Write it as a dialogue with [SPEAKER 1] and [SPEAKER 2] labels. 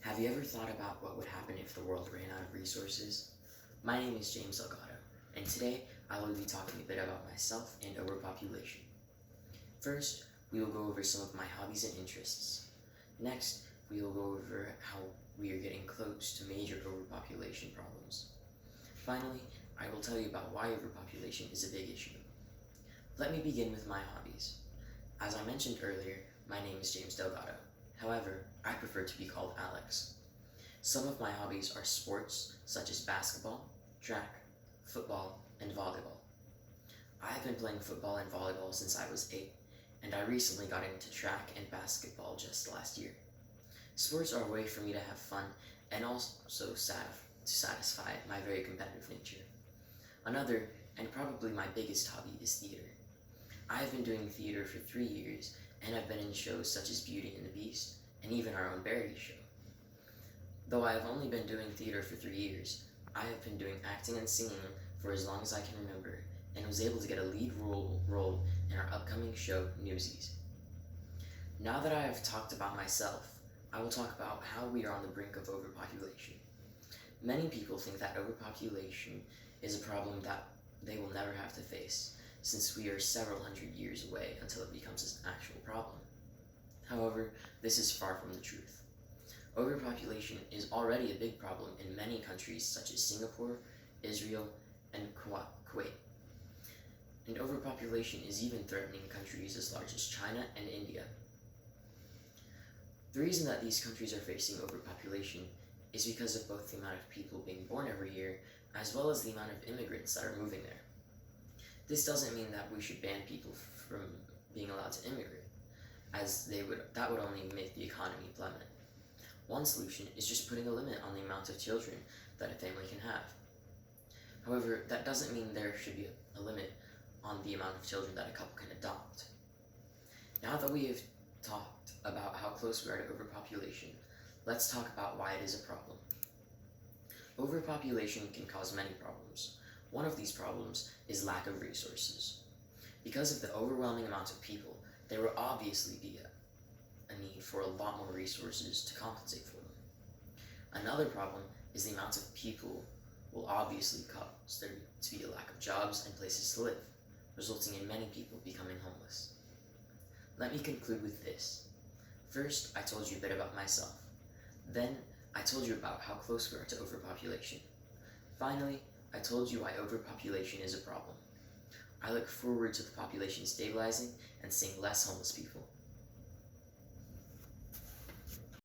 [SPEAKER 1] Have you ever thought about what would happen if the world ran out of resources? My name is James Delgado, and today I will be talking a bit about myself and overpopulation. First, we will go over some of my hobbies and interests. Next, we will go over how we are getting close to major overpopulation problems. Finally, I will tell you about why overpopulation is a big issue. Let me begin with my hobbies. As I mentioned earlier, my name is James Delgado. However, I prefer to be called Alex. Some of my hobbies are sports such as basketball, track, football, and volleyball. I have been playing football and volleyball since I was 8, and I recently got into track and basketball just last year. Sports are a way for me to have fun and also to satisfy my very competitive nature. Another, and probably my biggest hobby, is theater. I have been doing theater for 3 years and have been in shows such as Beauty and the Beast and even our own Barry show. Though I have only been doing theater for 3 years, I have been doing acting and singing for as long as I can remember and was able to get a lead role in our upcoming show, Newsies. Now that I have talked about myself, I will talk about how we are on the brink of overpopulation. Many people think that overpopulation is a problem that they will never have to face, since we are several hundred years away until it becomes an actual problem. However, this is far from the truth. Overpopulation is already a big problem in many countries such as Singapore, Israel, and Kuwait. And overpopulation is even threatening countries as large as China and India. The reason that these countries are facing overpopulation is because of both the amount of people being born every year as well as the amount of immigrants that are moving there. This doesn't mean that we should ban people from being allowed to immigrate, as that would only make the economy plummet. One solution is just putting a limit on the amount of children that a family can have. However, that doesn't mean there should be a limit on the amount of children that a couple can adopt. Now that we have talked about how close we are to overpopulation, let's talk about why it is a problem. Overpopulation can cause many problems. One of these problems is lack of resources. Because of the overwhelming amount of people, there will obviously be a need for a lot more resources to compensate for them. Another problem is the amount of people will obviously cause there to be a lack of jobs and places to live, resulting in many people becoming homeless. Let me conclude with this. First, I told you a bit about myself. Then, I told you about how close we are to overpopulation. Finally, I told you why overpopulation is a problem. I look forward to the population stabilizing and seeing less homeless people.